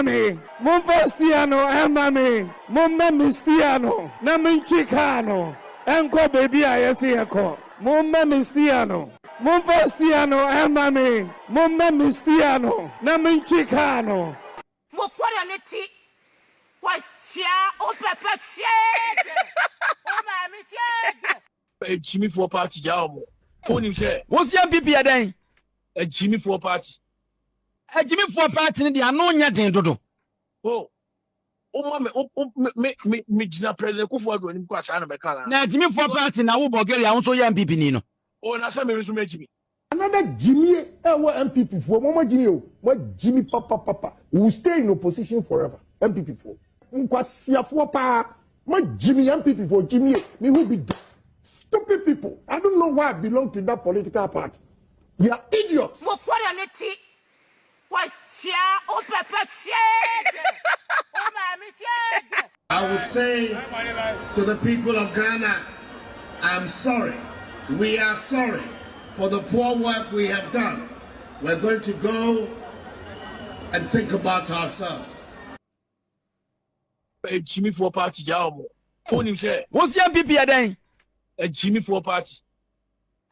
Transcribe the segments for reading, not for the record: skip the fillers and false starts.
Emami, Monfastiano, Emami, Momamistiano, Naminchicano, Enco baby, I see a call. Momamistiano, Monfastiano, Emami, Momamistiano, Naminchicano. Moquanity was share or pepper shade. Oh, my monsieur. Jimmy for party job. What's your MPP again? A Jimmy for party. A Jimmy for party in the unknown yet in Dodo. Oh, me, Jina President Kufu when you crash on a car. Now, Jimmy for party now, Bulgaria, also your MPP Nino. Oh, now some resume Jimmy. Another Jimmy, MPP for Mama Jimmy, what Jimmy Papa will stay in opposition forever. MPP for Mquasia for Pa, my Jimmy MPP for Jimmy, me will be stupid people. I don't know why I belong to that political party. You are idiots. Moquanity was share or pepper shade. Oh, my monsieur. I will say to the people of Ghana, I'm sorry. We are sorry for the poor work we have done. We're going to go and think about ourselves. A Jimmy for party job. What's your MPP again? A Jimmy for party.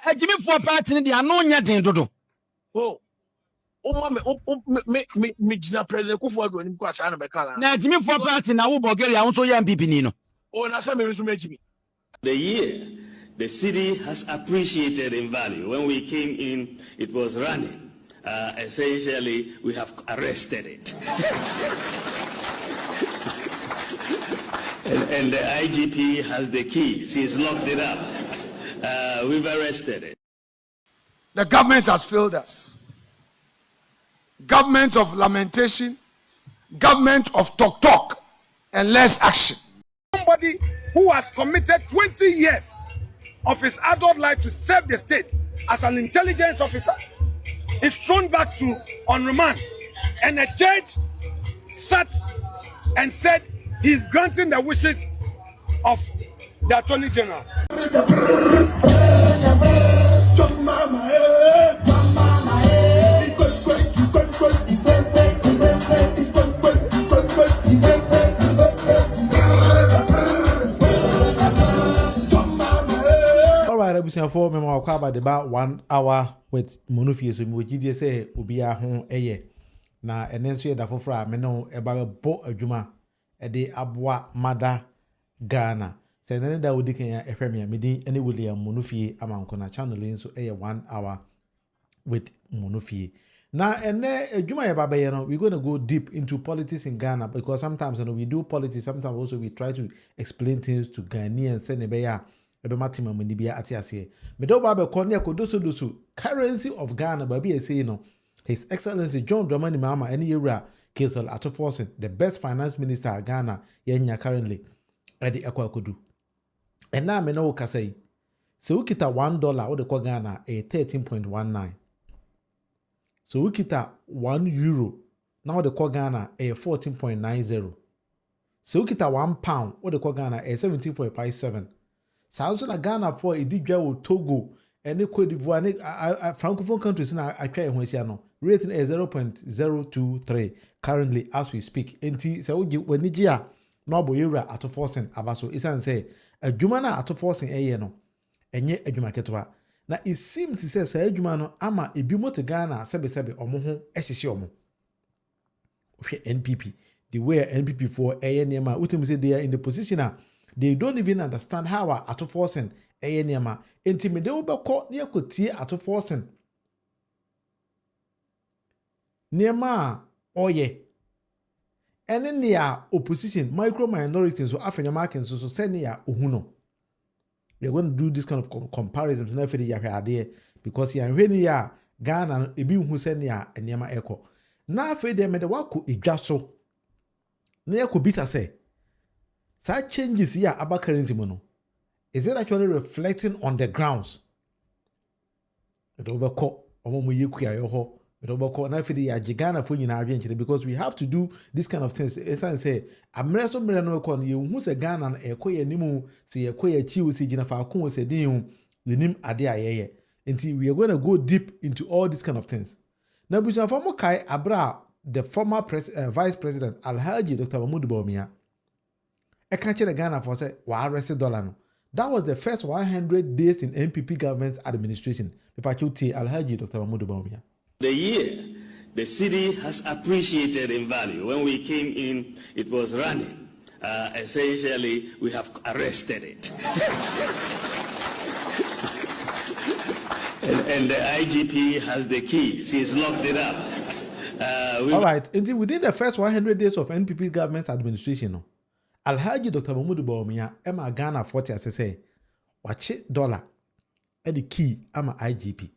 A Jimmy for party in the unknown yet in Dodo. Oh, me, Jina President Kufu when you crash on a car. Now, Jimmy for party now, Bulgaria, also your MPP Nino. Oh, now some resume Jimmy. The year the city has appreciated in value. When we came in, it was running. Essentially, we have arrested it. and the IGP has the keys. He's locked it up. We've arrested it. The government has failed us. Government of lamentation, government of talk, and less action. Somebody who has committed 20 years of his adult life to serve the state as an intelligence officer is thrown back to on remand, and a judge sat and said he is granting the wishes of the Attorney General. For me, I'll call about 1 hour with Monofia. So, we did say, Ubia home a year. Now, and then so that for fra, me know about a boat a juma a day abwa mada Ghana. Say, then that would declare a premier, me any William Monofia among Kona channel so a 1 hour with Monofia. Now, and then Juma Baba, we're going to go deep into politics in Ghana because sometimes we do politics, sometimes also we try to explain things to Ghanaians, Senebeya. Matima Munibia Atiasie. Medoba Konya Kodoso currency of Ghana, Baby say no. His Excellency John Mahama any era Kesel Atoforsen, the best finance minister of Ghana, Yenya currently at the Aquakudu. And now me no say. So we kita $1 or the Ghana a 13.19. So we kita €1 now the Ghana a 14.90. So we kita £1 or the Ghana a 17.57. South Ghana for a Idibia Togo and Cote d'Ivoire, Francophone countries in Akwa rating a 0.023 currently as we speak. Enti so when Nigeria no boyera at forcing abaso isan say a jumana at forcing a no enye adwuma ketwa. Na it seems to say say adwuma no ama ebiumo te Ghana sebe omo ho ehihye omo. NPP the way NPP for a nema utim say they are in the position they don't even understand how ato forcing a nema intimidate obeko na yakotie ato forcing nema oye ene near opposition micro minorities so Afenyo Minority so senior ohuno. We are going to do this kind of comparisons na for the yahade because ya hweni ya Ghana ebi hu senior enema eko na afi de me de wako edwaso na yakobisa say such changes here about currency mono. Is it actually reflecting on the grounds? Because we have to do this kind of things. As say, I'm reso merano kon you who say Ghana ekoye nimu si ekoye chiu si jina fa kun se din nim ade ayeye. Until we are going to go deep into all these kind of things. Now, we have kai abra the former vice president Alhaji Dr. Mahmoud Bawumia can't the Ghana for say arrested dollar no. That was the first 100 days in NPP government's administration. Alhaji Dr. Mahmoud Bawumia. The year the city has appreciated in value. When we came in, it was running. Essentially, we have arrested it. and the IGP has the key. She's locked it up. All right. Until within the first 100 days of NPP government's administration, Alhaji Dr. Mahmoud Bawumia, Emma Ghana 40 as I say, watch it $, at the key, I'm IGP.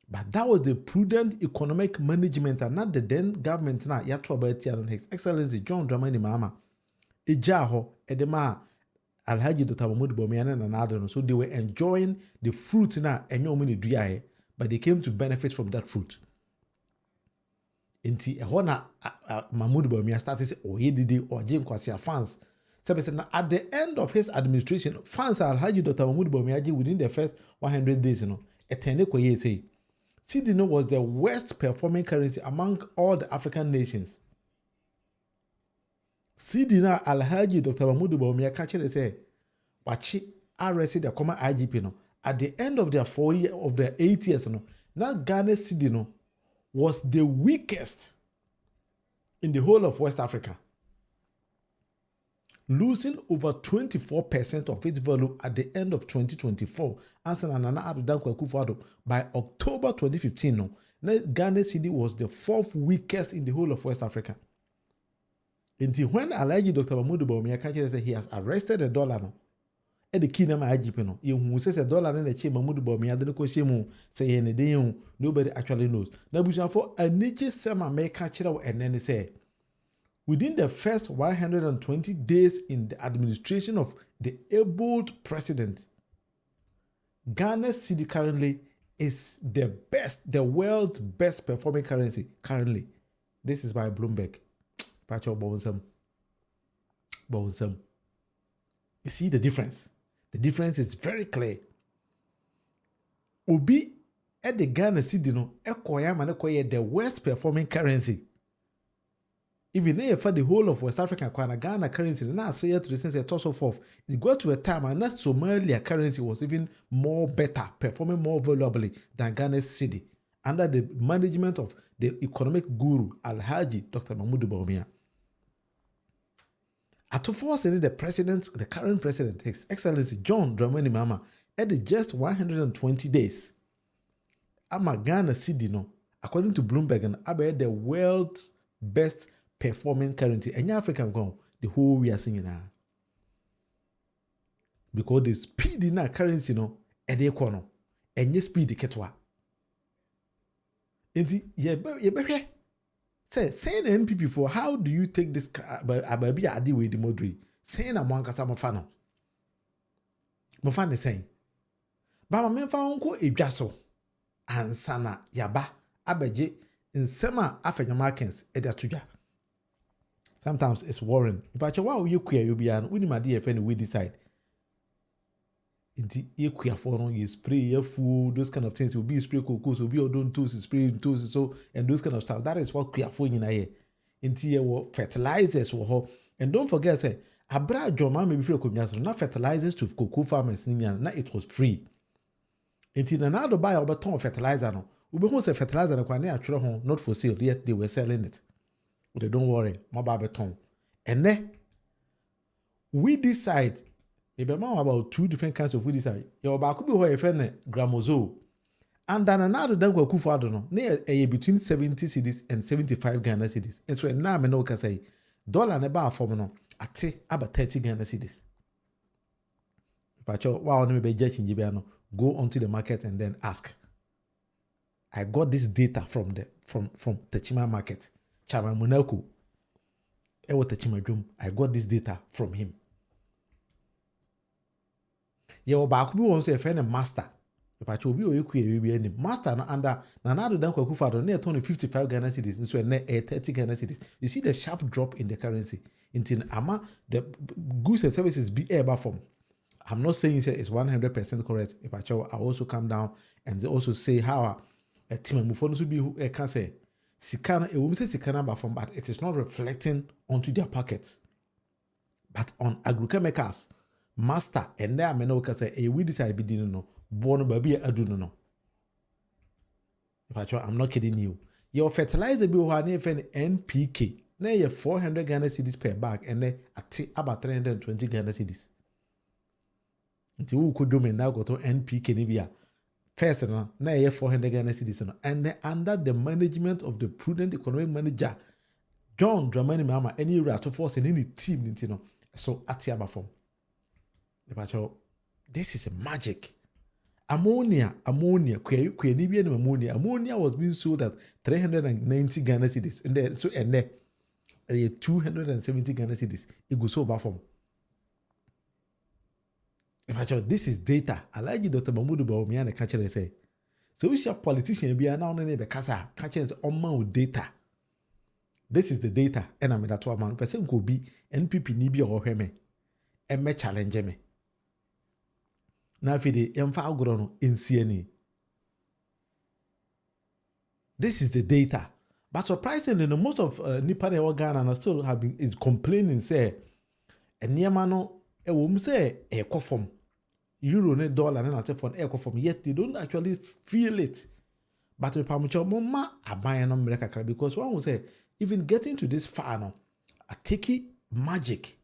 But that was the prudent economic management and not the then government now. Yatu about His Excellency John Mahama. Ejaho edema Alhaji Dr. Mahmoud Bawumia and another. So they were enjoying the fruit now and no money do but they came to benefit from that fruit. Inti ehona Mahmoud Bawumia started say Oyedide or Jim Kwasia fans. So at the end of his administration, fans Alhaji Dr. Mahmoud Bawumia within the first 100 days, etene koye say Cedi was the worst performing currency among all the African nations. Cedi na Alhaji Dr. Mahmoud Bawumia catch say, wachi arrested the common IGP no. At the end of their 4 years of their 8 years now Ghana Cedi was the weakest in the whole of West Africa, losing over 24% of its value at the end of 2024. By October 2015, Ghana Cedi was the 4th weakest in the whole of West Africa. Until when Alhaji Dr. Mahmoud Bawumia said he has arrested a dollar, at the key name IGP, who says a dollar in the chain Mahmoud Bawumia, then Koshemu say any day, nobody actually knows. Now, we shall for a niche summer make catch it and then say, within the first 120 days in the administration of the able president, Ghana Cedi currently is the world's best performing currency currently. This is by Bloomberg. Pacho Bowsam. You see the difference? The difference is very clear. Obi at the Ghana Cedi the worst performing currency. Even if for the whole of West Africa, Ghana currency, now say it to the sense of toss forth, it got to a time and that Somalia currency was even more better, performing more valuably than Ghana's Cedi, under the management of the economic guru Alhaji Dr. Mahmoud Bawumia. At force the current president, His Excellency John Mahama, at just 120 days, Ama Ghana Cedi according to Bloomberg, and about the world's best performing currency. And African gone the whole we are singing now. Because the speed in our currency and the economy and your speed the ketwa. And the say the NPP for how do you take this ababi adi with the modri? Saying among kasama fano. Mofan is saying. Bama menfa unko ejaso ansana yaba abeje in sema Afenyo Minority tuja. Sometimes it's worrying. But why you queer you be an unimadi if we decide. You queer for you spray your food, those kind of things will be spray cocos, will be or don't toast, spray toast, so and those kind of stuff. That is what queer for in a year. Into fertilizers or and don't forget say Abra Joma maybe free not fertilizers to cocoa farmers in it was free. Until another buy over ton of fertilizer no. We be say fertilizer not for sale, yet they were selling it. They don't worry, my babeton. And then we decide about 2 different kinds of we decide. Your back be where gramozo. And then another then go kufado near between 70 cedis and 75 Ghana cedis. And so now me no can say dollar ne ba form no ate about 30 Ghana cedis. But wow no be judging no go onto the market and then ask. I got this data from the Chima market. Chama Munako. I got this data from him. Your back won't say a master. If I told you be any master under Nanado Danko Kufado near 55 Ghana cedis, so near 30 Ghana cedis. You see the sharp drop in the currency. Until Ama the goods and services be able from. I'm not saying it's 100% correct. If I also come down and they also say how a team of be who can say. Sikana, a woman says Sikana bafom, but it is not reflecting onto their pockets. But on agrochemicals, master, and there men can say, "Hey, we decide be didn't know, born baby adu no." If I'm not kidding you, your fertilizer bill one NPK, now you 400 Ghana cedis per bag, and then about 320 Ghana cedis. Until we could do me now go to NPK Nibia. First, now you 400 Ghana cedis, and then under the management of the prudent economic manager, John Mahama, any right to force in any team, you know. So Atiaba form. This is magic. Ammonia. Ammonia was being sold at 390 Ghana cedis. And then so and there 270 Ghana cedis. It goes so bad form. This is data. I like you, Dr. Mahmoud Bawumia, and catch it say. So we shall politician be now name casa catch it on with data. This is the data, and I'm that one person could be NPP Nibi or Heme, and me challenge me. Now, for the Emfa in CNE, this is the data. But surprisingly, most of Nippon or Ghana still have been is complaining, say, and Niamano, a woman say, a coffin, euro, dollar, and I for an from yet they don't actually feel it. But the Pamucho Mama are buying America because one will say, even getting to this far now, a take magic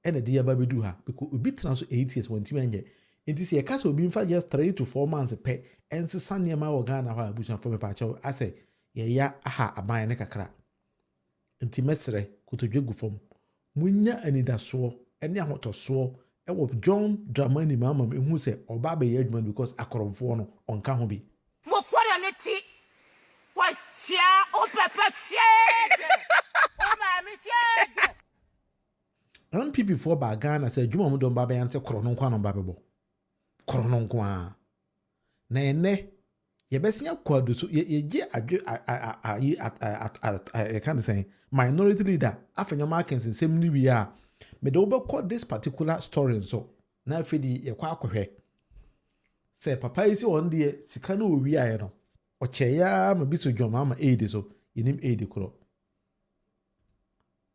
and a dear baby do her because we beat transfer 8 years when Timenge. In this year, Castle being for just 3 to 4 months a pay and San Yama or Ghana while Bush and from a patch. I say, yeah, aha, a buy a neck a crack. And Timestre could to juggle from Munya and Ida saw and Yamoto saw and what John Dramani Mamma who said, or Baby Edmund because I could have won on Cahobi. NPP for by Ghana said, Juma don't baby answer Cronon Quan on Bababo. Cronon Quan. Nay, ye best ya quad so ye I can't say minority leader, Afenyo Minority in same new year. Me do quote this particular story so now fidi ye quack. Say papa is one day, Sikano we are no. Or cheya, maybe so John Mahama aid so in him aid the crop.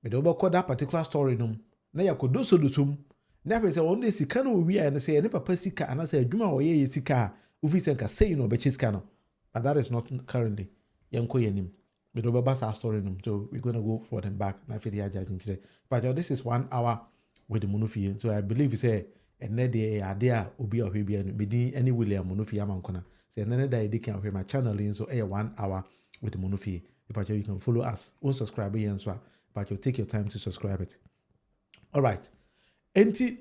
Me do quote that particular story no. Na ya kodo so do sum na pe se one day sika no wi a na say ne papa sika ana say adwuma wo ye sika ufi senka say no be sika no, but that is not currently yanko yanim me do baba sa story no, so we're going to go forward and back na fe dia judging today. But this is 1 hour with the monofie, so I believe you say and dey ade a obi a hwe bia no me din any William monofie amankona say and dey dey kan hwe my channel in so 1 hour with the monofie. But you can follow us, unsubscribe here so but you take your time to subscribe it. All right. Enti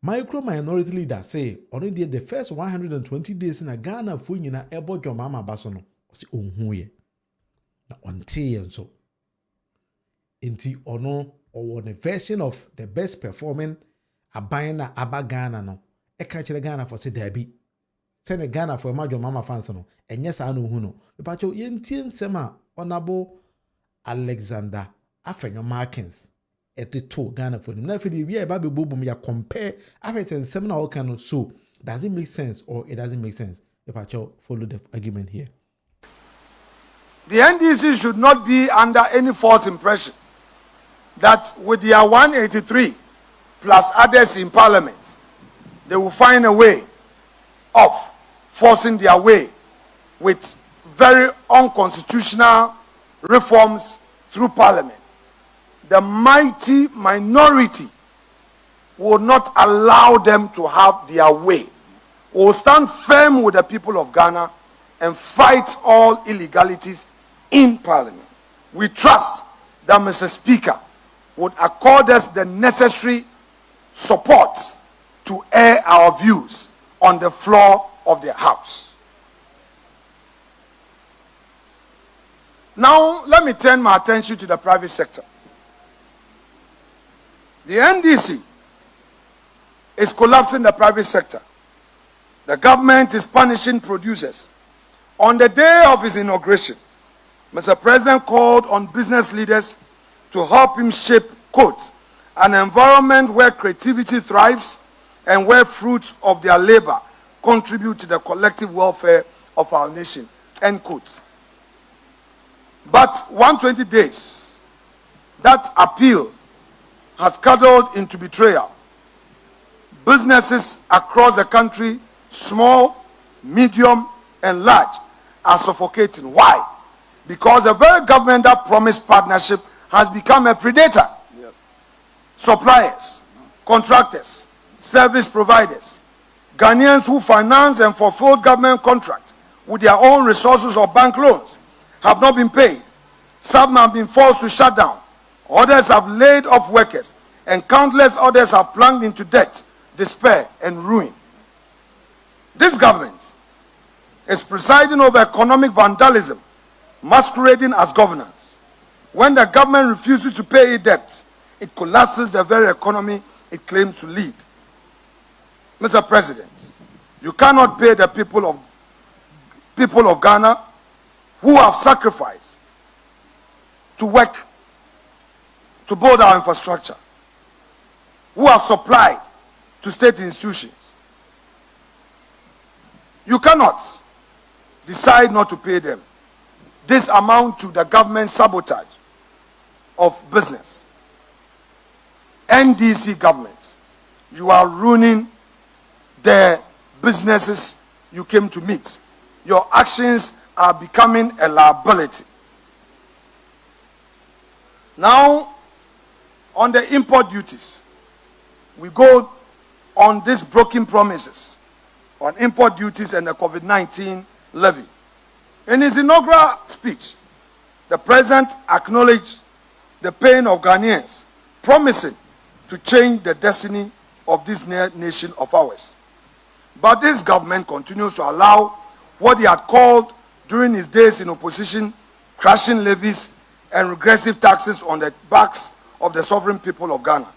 micro minority leader say already the first 120 days in a Ghana for nyina ebo John Mahama baso no o se onhu ye na onte and so enti ono or the version of the best performing aban na aba Ghana no e ka kire Ghana for say dabi say the Ghana for ma John Mahama fans no enye sa no hu no be cho yentie nsem a honorable Alexander Afenyo Minority at the two Ghana for him. Now, if we are about to compare, after seminar can so does it make sense or it doesn't make sense? If I follow the argument here, the NDC should not be under any false impression that with their 183 plus others in Parliament, they will find a way of forcing their way with very unconstitutional reforms through Parliament. The mighty minority will not allow them to have their way. We will stand firm with the people of Ghana and fight all illegalities in Parliament. We trust that Mr. Speaker would accord us the necessary support to air our views on the floor of the House. Now, let me turn my attention to the private sector. The NDC is collapsing the private sector. The government is punishing producers. On the day of his inauguration, Mr. President called on business leaders to help him shape, quote, an environment where creativity thrives and where fruits of their labor contribute to the collective welfare of our nation, end quote. But 120 days, that appeal has cuddled into betrayal. Businesses across the country, small, medium, and large, are suffocating. Why? Because the very government that promised partnership has become a predator. Yep. Suppliers, contractors, service providers, Ghanaians who finance and fulfill government contracts with their own resources or bank loans have not been paid. Some have been forced to shut down. Others have laid off workers, and countless others have plunged into debt, despair, and ruin. This government is presiding over economic vandalism, masquerading as governance. When the government refuses to pay its debts, it collapses the very economy it claims to lead. Mr. President, you cannot pay the people of Ghana who have sacrificed to work to build our infrastructure, who have supplied to state institutions. You cannot decide not to pay them. This amounts to the government sabotage of business. NDC government, you are ruining the businesses you came to meet. Your actions are becoming a liability. Now, on the import duties, we go on these broken promises on import duties and the COVID-19 levy. In his inaugural speech, the president acknowledged the pain of Ghanaians, promising to change the destiny of this nation of ours. But this government continues to allow what he had called during his days in opposition, crashing levies and regressive taxes on the backs of the sovereign people of Ghana.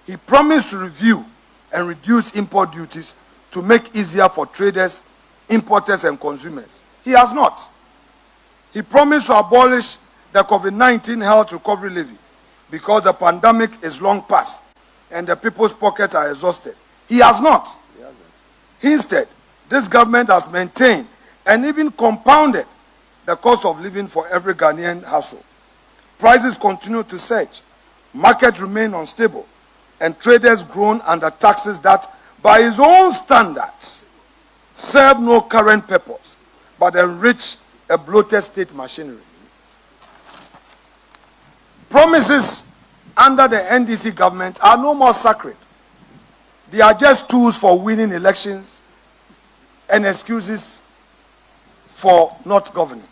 He promised to review and reduce import duties to make easier for traders, importers, and consumers. He has not. He promised to abolish the COVID-19 health recovery levy because the pandemic is long past and the people's pockets are exhausted. He has not. Instead, this government has maintained and even compounded the cost of living for every Ghanaian household. Prices continue to surge, markets remain unstable, and traders groan under taxes that, by his own standards, serve no current purpose but enrich a bloated state machinery. Promises under the NDC government are no more sacred. They are just tools for winning elections and excuses for not governing.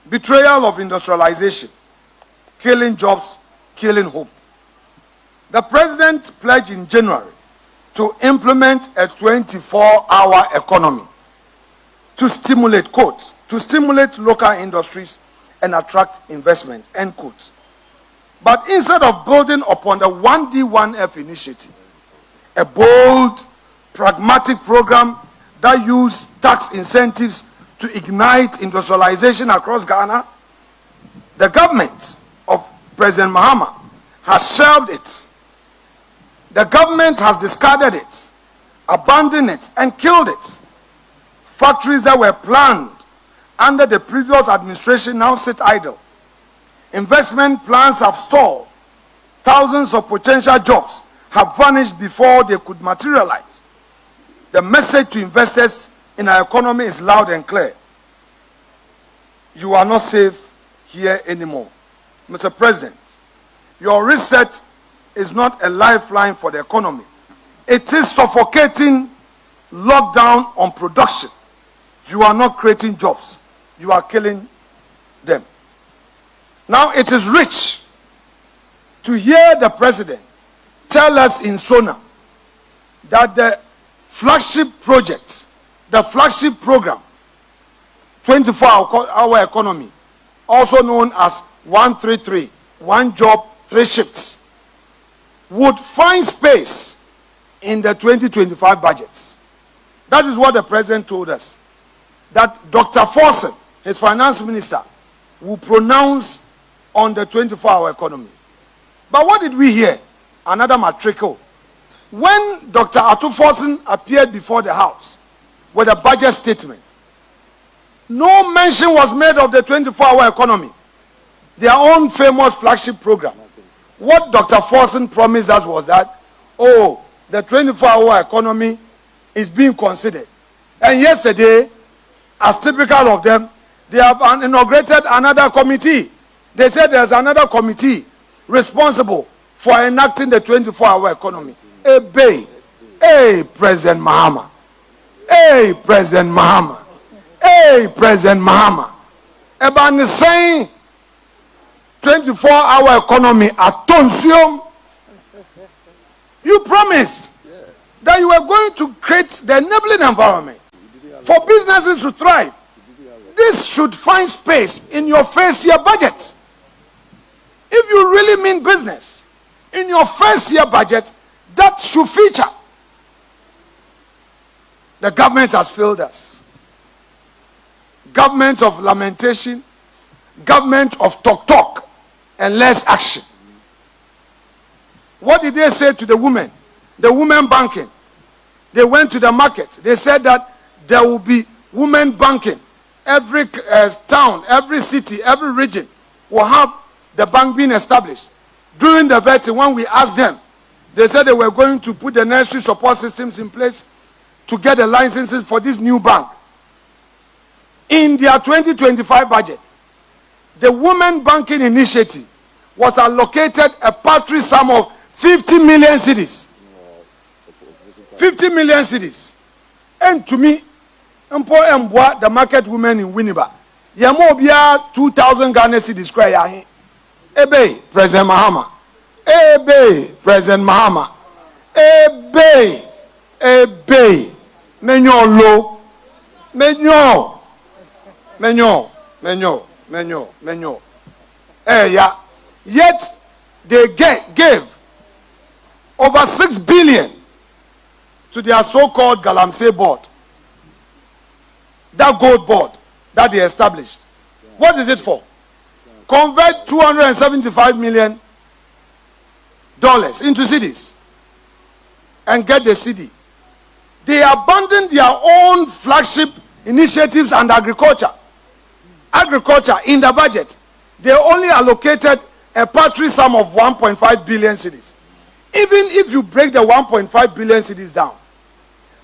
Betrayal of industrialization, killing jobs, killing hope. The president pledged in January to implement a 24-hour economy to stimulate, quote, to stimulate local industries and attract investment, end quote. But instead of building upon the 1D1F initiative, a bold, pragmatic program that used tax incentives to ignite industrialization across Ghana, the government of President Mahama has shelved it. The government has discarded it, abandoned it, and killed it. Factories that were planned under the previous administration now sit idle. Investment plans have stalled. Thousands of potential jobs have vanished before they could materialize. The message to investors in our economy is loud and clear. You are not safe here anymore. Mr. President, your reset is not a lifeline for the economy. It is suffocating lockdown on production. You are not creating jobs. You are killing them. Now it is rich to hear the president tell us in Sona that the flagship project, the flagship program, 24-hour economy, also known as 133, one job, 3 shifts, would find space in the 2025 budgets. That is what the president told us. That Dr. Forson, his finance minister, will pronounce on the 24-hour economy. But what did we hear? Another matricle. When Dr. Forson appeared before the House with a budget statement, No mention was made of the 24-hour economy, their own famous flagship program. What Dr. Forson promised us was that, oh, the 24-hour economy is being considered. And yesterday, as typical of them, they have inaugurated another committee. They said there's another committee responsible for enacting the 24-hour economy. Hey, President Mahama. Hey, President Mahama. Hey, President Mahama. About saying 24-hour economy at Tonsium. You promised that you were going to create the enabling environment for businesses to thrive. This should find space in your first year budget. If you really mean business, in your first year budget, that should feature. The government has failed us. Government of lamentation, government of talk, and less action. What did they say to the women? The women banking. They went to the market. They said that there will be women banking. Every town, every city, every region will have the bank being established. During the vetting, when we asked them, they said they were going to put the necessary support systems in place to get the licenses for this new bank. In their 2025 budget, the Women Banking Initiative was allocated a paltry sum of 50 million cedis. 50 million cedis. And to me, the market women in Winneba, Yamobia 2,000 Ghana cedis cry. Ebe, President Mahama. Ebe, President Mahama. Ebe, Menyo lo. Menyo. Yeah. Yet they gave over 6 billion to their so-called Galamsey board. That gold board that they established. What is it for? Convert $275 million into cedis and get the cedi. They abandoned their own flagship initiatives and agriculture. Agriculture in the budget, they only allocated a paltry sum of 1.5 billion cedis. Even if you break the 1.5 billion cedis down,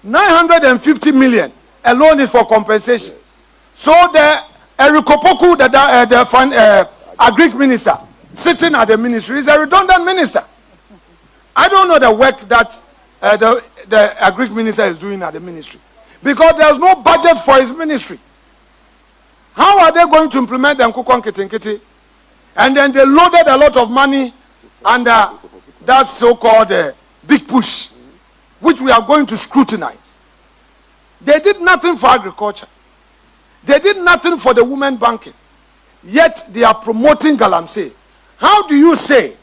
950 million alone is for compensation. So the Erikopoku, the agric minister, sitting at the ministry, is a redundant minister. I don't know the work that the agric minister is doing at the ministry, because there's no budget for his ministry. How are they going to implement the Nkukon Kitinkiti? And then they loaded a lot of money under that so-called big push, which we are going to scrutinize. They did nothing for agriculture. They did nothing for the women banking. Yet they are promoting Galamsey. How do you say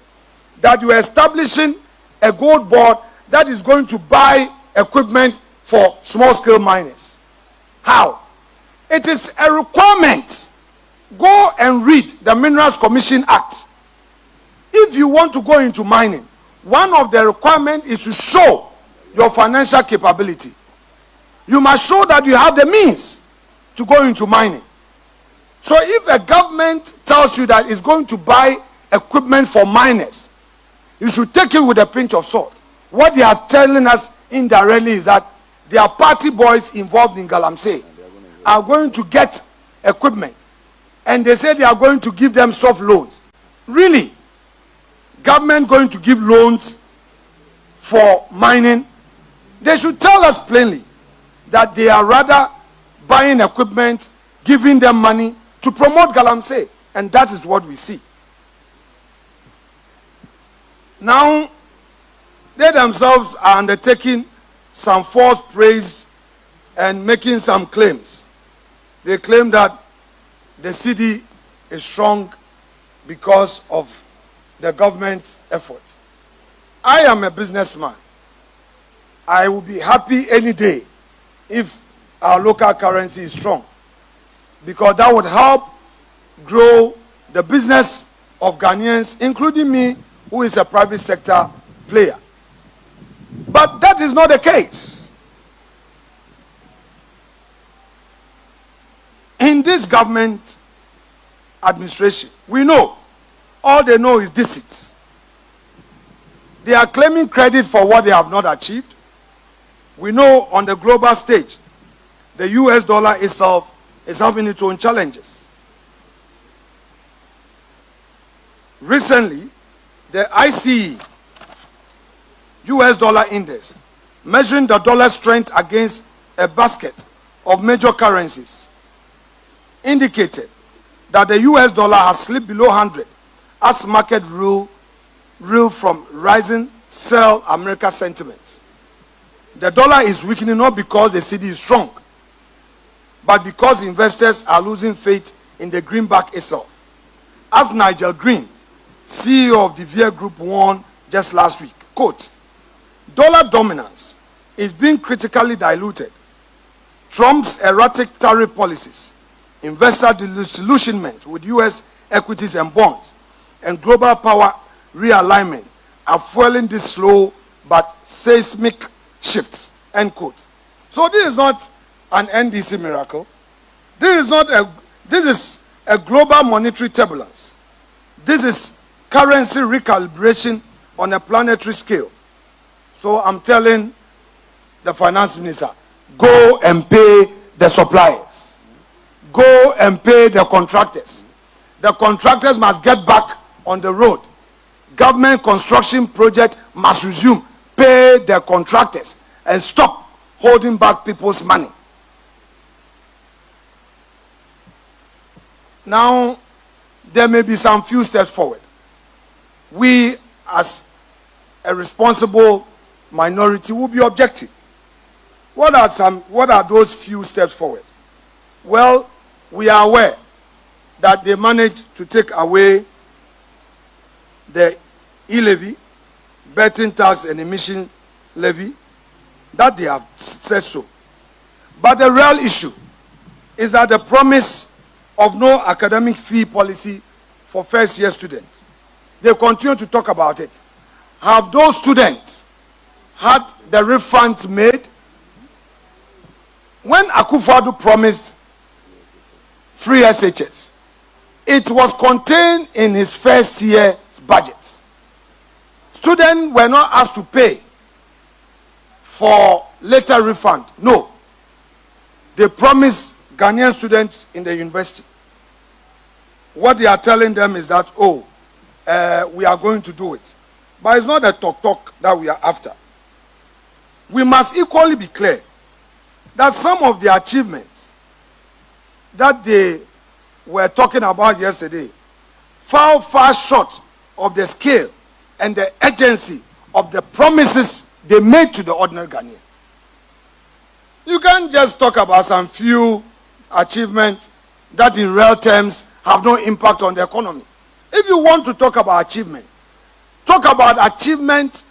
that you are establishing a gold board that is going to buy equipment for small-scale miners? How? It is a requirement. Go and read the Minerals Commission Act. If you want to go into mining, one of the requirements is to show your financial capability. You must show that you have the means to go into mining. So if a government tells you that it's going to buy equipment for miners, you should take it with a pinch of salt. What they are telling us indirectly is that their party boys involved in Galamsey are going to get equipment. And they say they are going to give them soft loans. Really? Government going to give loans for mining? They should tell us plainly that they are rather buying equipment, giving them money to promote Galamsey. And that is what we see. Now, they themselves are undertaking some false praise and making some claims. They claim that the city is strong because of the government's effort. I am a businessman. I will be happy any day if our local currency is strong, because that would help grow the business of Ghanaians, including me, who is a private sector player. But that is not the case. In this government administration, we know all they know is deceit. They are claiming credit for what they have not achieved. We know on the global stage, the US dollar itself is having its own challenges. Recently, the ICE US dollar index, measuring the dollar strength against a basket of major currencies, indicated that the US dollar has slipped below 100 as market rule from rising sell America sentiment. The dollar is weakening not because the cedi is strong, but because investors are losing faith in the greenback itself. As Nigel Green, CEO of the VIA Group, warned just last week, quote, dollar dominance is being critically diluted. Trump's erratic tariff policies, investor disillusionment with US equities and bonds, and global power realignment are fueling this slow but seismic shifts, end quote. So this is not an NDC miracle. This is a global monetary turbulence. This is currency recalibration on a planetary scale. So I'm telling the finance minister, go and pay the suppliers. Go and pay the contractors. The contractors must get back on the road. Government construction project must resume. Pay the contractors and stop holding back people's money. Now, there may be some few steps forward. We, as a responsible minority, will be objective. What are those few steps forward? Well, we are aware that they managed to take away the e-levy, betting tax and emission levy, that they have said so. But the real issue is that the promise of no academic fee policy for first-year students. They continue to talk about it. Have those students had the refunds made? When Akufo-Addo promised free SHS, it was contained in his first year's budget. Students were not asked to pay for later refund. No. They promised Ghanaian students in the university. What they are telling them is that, we are going to do it. But it's not a talk that we are after. We must equally be clear that some of the achievements that they were talking about yesterday fall far short of the scale and the urgency of the promises they made to the ordinary Ghanaian. You can't just talk about some few achievements that in real terms have no impact on the economy. If you want to talk about achievement, talk about achievements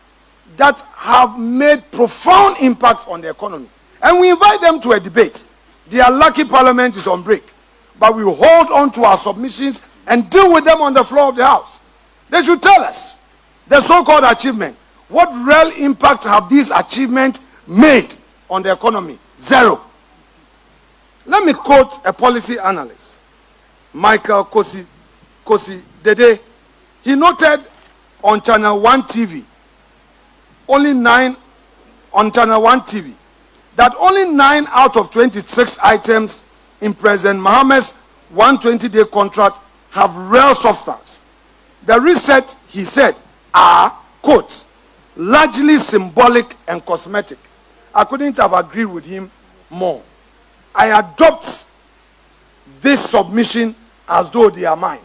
that have made profound impact on the economy. And we invite them to a debate. Their lucky parliament is on break. But we hold on to our submissions and deal with them on the floor of the House. They should tell us the so-called achievement. What real impact have these achievements made on the economy? Zero. Let me quote a policy analyst, Michael Kosi Dede. He noted on Channel 1 TV, that only 9 out of 26 items in President Mahama's 120-day contract have real substance. The reset, he said, are, quote, largely symbolic and cosmetic. I couldn't have agreed with him more. I adopt this submission as though they are mine.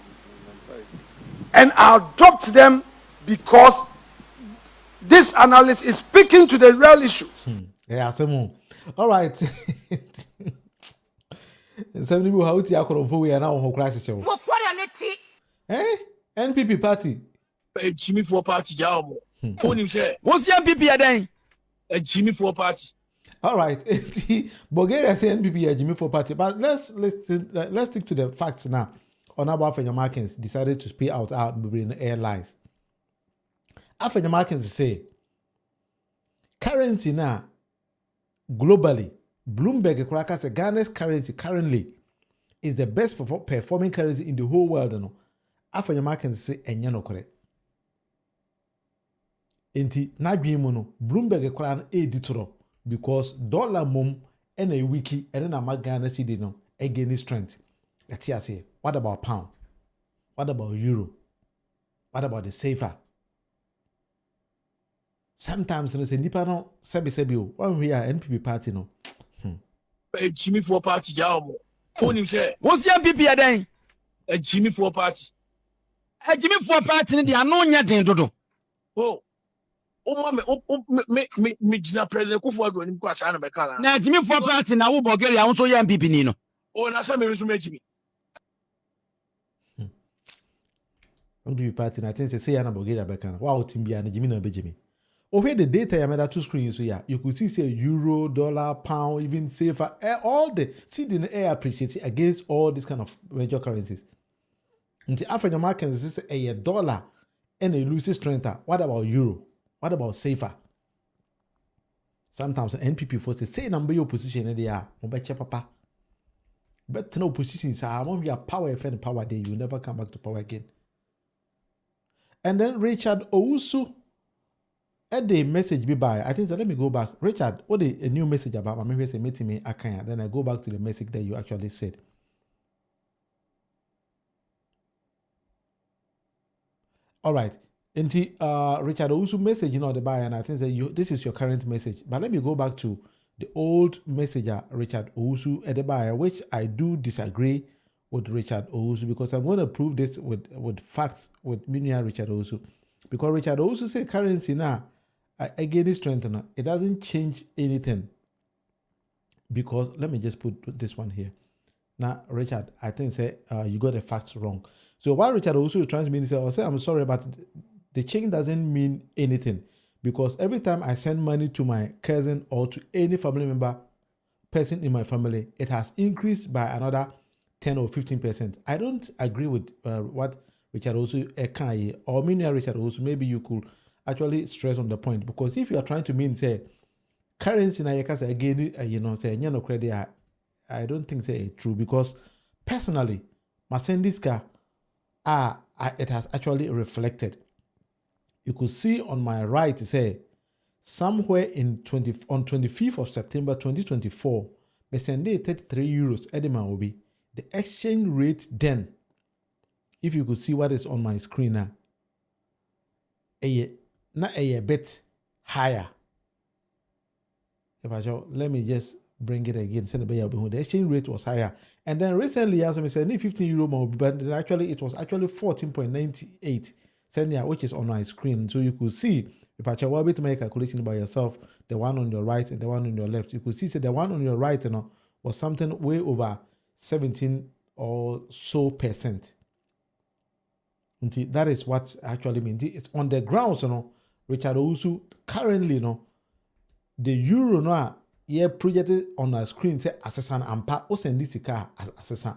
And I adopt them because this analyst is speaking to the real issues. Yeah, some. All right. Some people how to yakoro for we are now on crisis show. Eh? NPP party. Jimmy for party job. Who share? What's your NPP then? A Jimmy for party. All right. Bulgaria say NPP a Jimmy for party, but let's stick to the facts now. On about Afenyo Minority decided to pay out our airlines. Afenyo Minority say currency now globally, Bloomberg say Ghana's currency currently is the best performing currency in the whole world. No, Afenyo Minority say enye no correct. Enti na dwemu no Bloomberg kwara no editoro because dollar mom and a wiki and na magana cedi no again strength. That's here say. What about pound? What about euro? What about the safer? Sometimes they say nipa no sebi o. When we are NPP party no. Jimmy for party job. Who him share? What's your NPP again? A Jimmy for party. A Jimmy for party the ano nya den dodo. Oh. Me jina president Kufuor do nim kwa sha na be kala. Na Jimmy for party na wo Bulgaria won so ya NPP ni no. Oh na say me resume Jimmy. NPP party na think say ya na Bulgaria be kana. Wa otim bia na Jimmy na be Jimmy. Over the data ya made two screens so yeah, you could see say euro, dollar, pound, even safer, all the see the air appreciating against all these kind of major currencies. Until Afenyo Minority say a dollar and a loses strength. What about euro? What about safer? Sometimes an NPP forces say number your position in the air, papa. But no positions are when we are power and power there, you never come back to power again. And then Richard Owusu. At the message be by, I think so let me go back. Richard, what a new message about my maybe say meeting me Akanya. Then I go back to the message that you actually said. All right. Richard also message the buyer, and I think that this is your current message. But let me go back to the old messenger, Richard Owusu at the buyer, which I do disagree with Richard Owusu because I'm going to prove this with facts with Minia Richard Owusu. Because Richard Owusu say currency now, again, strengthener, it doesn't change anything. Because let me just put this one here. Now, Richard, I think say you got the facts wrong. So what Richard also is trying to mean is say, I'm sorry, but the change doesn't mean anything. Because every time I send money to my cousin or to any family member, person in my family, it has increased by another 10 or 15%. I don't agree with what Richard also or Minia Richard also. Maybe you could actually stress on the point, because if you are trying to mean say currency na yeka say again say no credit, I don't think say true, because personally my sendiska it has actually reflected. You could see on my right say somewhere on 25th of September 2024 me send 33 euros edema will be the exchange rate then. If you could see what is on my screen now, a bit higher. If I show, let me just bring it again. The exchange rate was higher, and then recently, as I said, €15 but then actually it was actually 14.98 cents, which is on my screen. So you could see if I will be to make a calculation by yourself, the one on your right and the one on your left. You could see the one on your right, was something way over 17 or so percent. That is what actually means. It's on the grounds, Richard Owusu currently, the euro projected on our screen say assessant ampa o send this car as assessant.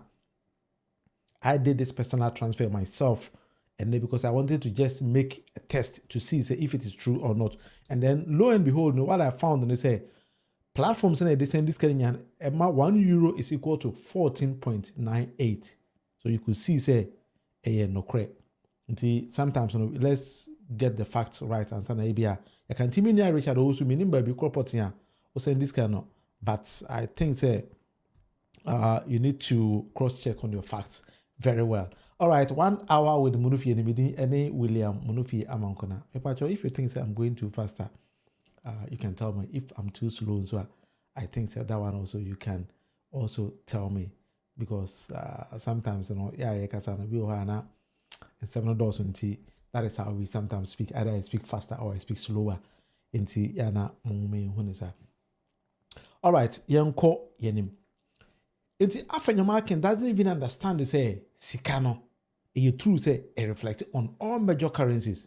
I did this personal transfer myself, and then because I wanted to just make a test to see say if it is true or not. And then lo and behold, what I found, and they say platforms say they send this kind of €1 is equal to 14.98. So you could see say no correct. Sometimes let's get the facts right and say I can tell me Richard also meaning by be corporate here or send this kind of, but I think say you need to cross check on your facts very well. All right, 1 hour with Munufi and any William Munufi Amankona. If you think say I'm going too faster, you can tell me. If I'm too slow, so I think say that one also you can also tell me, because sometimes and 7 dollars that is how we sometimes speak. Either I speak faster or I speak slower. All right, yanko yenim. Afenyo Minority doesn't even understand the say sikano. You true say it reflects on all major currencies.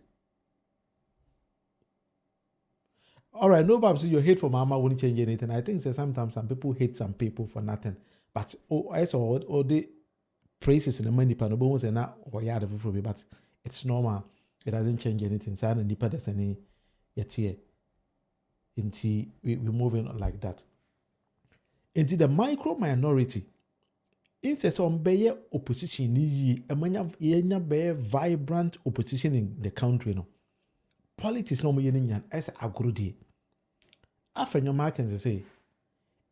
All right, no Babs, your hate for Mama won't change anything. I think say sometimes some people hate some people for nothing. But I saw all the praises in the money panel bones and not but it's normal. It doesn't change anything. So and nipa there's any yet here. We're moving on like that. Into the micro minority, Instead on be opposition ni yenya be vibrant opposition in the country no. Politics no mo yenyan as agrodi. Afenyo Minority say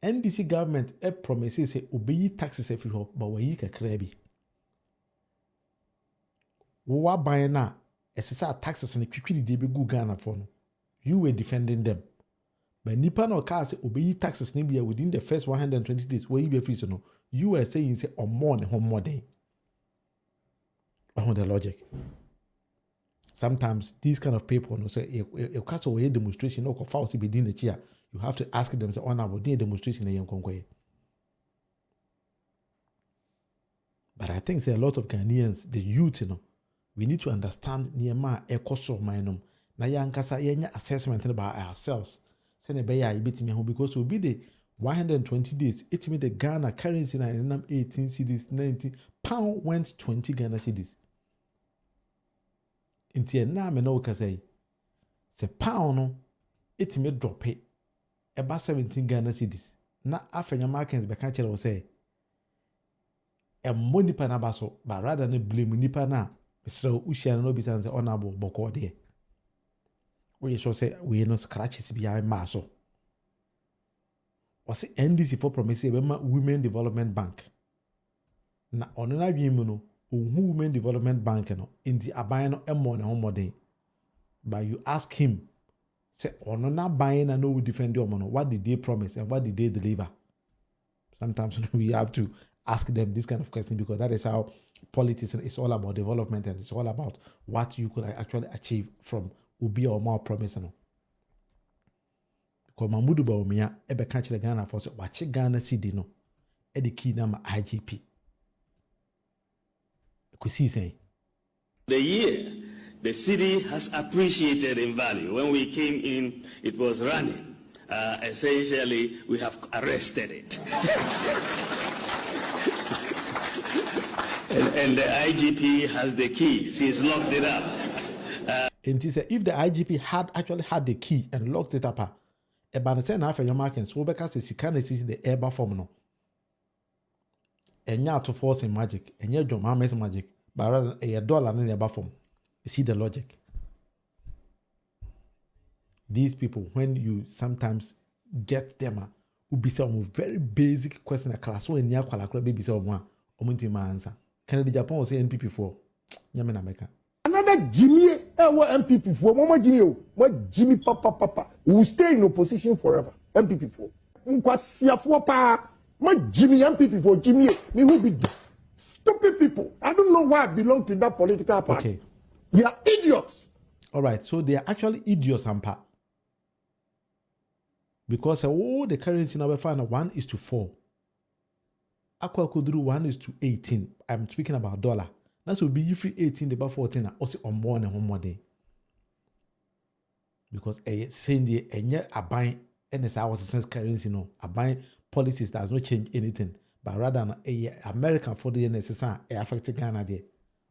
NDC government promises say obey taxes every ho but we kakra bi. Wo ban na esesa taxes na twitwi de be gu Ghana for no. You were defending them. But nipa no ka say obey taxes na bia within the first 120 days where you be free so no. You were saying say or more than home more day. I the logic. Sometimes these kind of people no say a cast away demonstration no false be din the chair. You have to ask them say honorable day demonstration na yem. But I think say a lot of Ghanaians, the youth, we need to understand niyama ekoso mainum. Na yankasa yenya assessment about ourselves. Say ne beya ibetimi ho because we be the 120 days. It means the Ghana currency na 18 cedis, 90 pound went 20 Ghana cedis. Inti na me no ka say pound no it may drop it about 17 Ghana cedis. Na Afenyo Minority be kan kire wo say money pa na baso but rather than blame nipa na Mr. Ushia no be say honorable boko there. We should say we no scratches behind maso. Was NDC for promise Women Development Bank. Na onena dwimu no Women Development Bank no inti aban no emo na homo den. But you ask him say onena ban na no we defend your no what did they promise and what did they deliver? Sometimes we have to ask them this kind of question because that is how politics is all about development and it's all about what you could actually achieve from ubi or more promise no. Because Mamudu Bawumia ebe kan chile Ghana for so wachi Ghana CD no e the key na ma IGP. Kusi say The year the city has appreciated in value. When we came in, it was running. Essentially, we have arrested it. and the IGP has the key. She's locked it up. And he said, if the IGP had actually had the key and locked it up, a banner na Afenyo Minority so because the sikana is the air form no. And to force in magic, and yet John Mahama's magic, but rather a dollar in the form. You see the logic. These people, when you sometimes get them, who be some very basic question a class when you are baby so one, answer. Canada Japan will say NPP for Yaman America. Another Jimmy, MPP for Mama Jimmy, what Jimmy Papa will stay in opposition forever. MPP for Nkwasia for Pa, my Jimmy MPP for Jimmy, me who be stupid people. I don't know why I belong to that political party. Okay. They are idiots. All right, so they are actually idiots, Ampa. Because the currency now we find 1:4. Aqua could do 1:18. I'm speaking about dollar. That would be free 18 about 14 also on more than 1 more day. Because a saying the and a buying NSI was a sense currency no a buying policies does not change anything, but rather a American for the NSSA affecting Ghana there.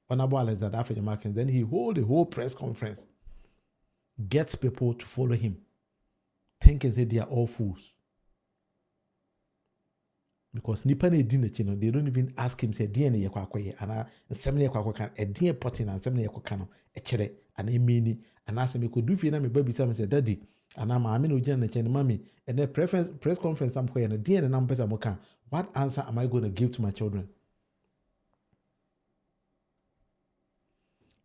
Honorable Alexander Afenyo Minority, then he hold a whole press conference, gets people to follow him, thinking say they are all fools. Because nipa na edi n'akyi no, they don't even ask him say DNA ye kwa akoye ana nsem na ye kwa akoka edin potting na nsem na ye koka no ekere ana emini ana asem ko du fie na me ba bisa me say daddy ana maame na ogina n'akyi no mami and press conference am koye na DNA na mpesa mo kan what answer am I going to give to my children?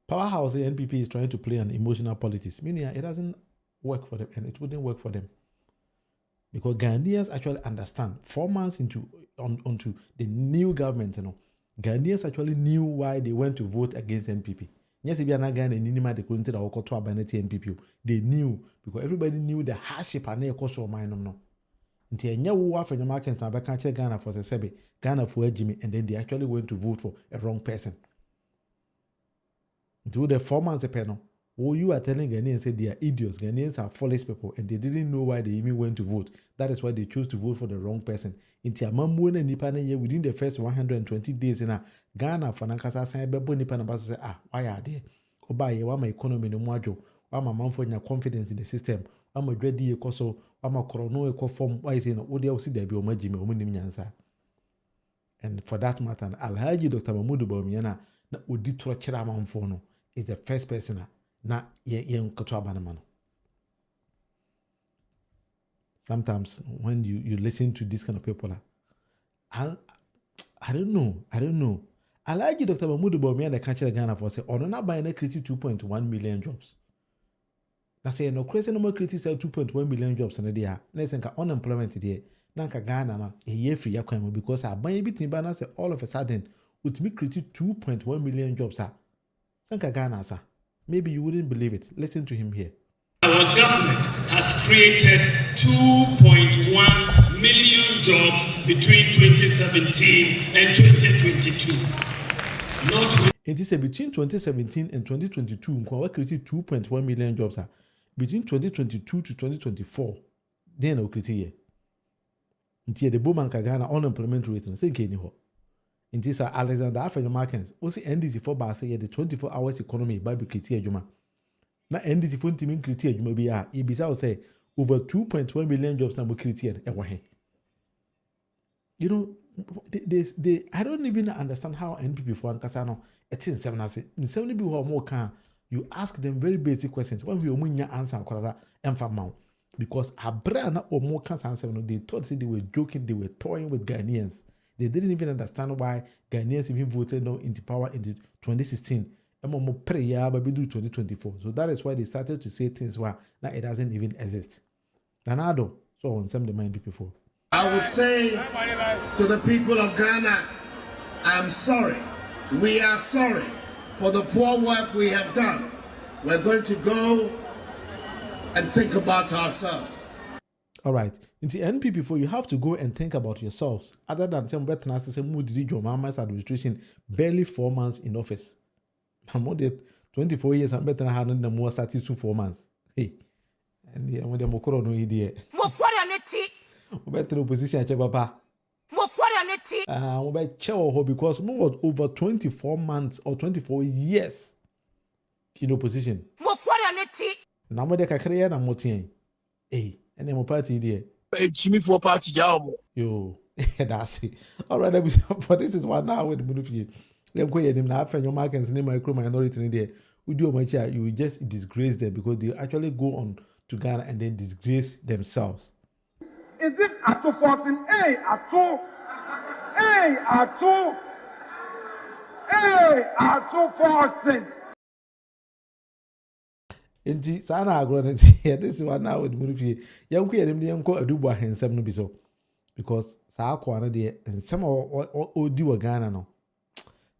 Powerhouse the NPP is trying to play an emotional politics. Meaning it doesn't work for them and it wouldn't work for them. Because Ghanaians actually understand 4 months onto the new government, Ghanaians actually knew why they went to vote against NPP. Yes, if you are not Ghana, they couldn't tell NPP. They knew because everybody knew the hardship and the cost of mine. No, until you know Afenyo Minority now, can't check Ghana for Sebe, Ghana for Jimmy, and then they actually went to vote for a wrong person. Do the 4 months a panel. Oh, you are telling Ghanaians say they are idiots. Ghanaians are foolish people and they didn't know why they even went to vote. That is why they chose to vote for the wrong person. Within the first 120 days in Ghana, for Nankasa Sanbebo Nipan say, why are they? Oba, why my economy no more? Why my man for your confidence in the system? I'm a ready ecoso, I'm a corono eco form. Why is it no? What do you see there be Omajime, Omunim Yansa? And for that matter, Alhaji Dr. Mahmoud Bawumia na odi torture amanfo no is the first person na ye nkoto abanama no. Sometimes when you listen to this kind of people, I don't know. Alhaji Dr. Mahmoud Bawumia the country Ghana for say ono na buy na create 2.1 million jobs. Na say no crazy no more create 2.1 million jobs na dia. Na say nka unemployment there. Nanka Ghana na ye free yakwan because aban bi tin ba na say all of a sudden utimi create 2.1 million jobs Sanka Ghana sa. Maybe you wouldn't believe it. Listen to him here. Our government has created 2.1 million jobs between 2017 and 2022. It is between 2017 and 2022, we created 2.1 million jobs. Between 2022 to 2024, then we created here. The Bowman Kagana unemployment rate is the same. It is Alexander Afenyo Minority. We see NDC for Basa the 24 hours economy by creating Juma. Now NDC for teaming creating Juma be Ibisa say over 2.1 million jobs now we created. You know, they I don't even understand how NPP for Ankasano. It's in 7 as 70 people who are more can you ask them very basic questions. When we omunya answer because Abrana or more can answer they thought they were joking, they were toying with Ghanaians. They didn't even understand why Ghanaians even voted no into power in 2016. And more prayer but we do 2024. So that is why they started to say things where now it doesn't even exist. Danado, so on some of the mind people before. I would say to the people of Ghana, I'm sorry. We are sorry for the poor work we have done. We're going to go and think about ourselves. All right. In the NPP, before you have to go and think about yourselves. Other than some better than say John Mahama's administration barely 4 months in office. I'm more than 24 years. I'm better than having the more 4 months. Hey, and the Mokoro no idea. Better opposition, Papa. Because more over 24 months or 24 years in opposition. Now, what they can create a motion. Hey, and then party there. Jimmy for party job. Yo, that's it. All right, but this is one now with Munufi. Let me go now. Afenyo Minority name Afenyo Minority in there. We do much here. You will just disgrace them because they actually go on to Ghana and then disgrace themselves. Is this Ato forcing? Hey, Ato! Hey, Ato! Hey, Ato forcing! Inti sana agro this is one now with Munufi. Young queer him the uncle Aduba handsome no be so. Because sa akwana there and some or do a Ghana no.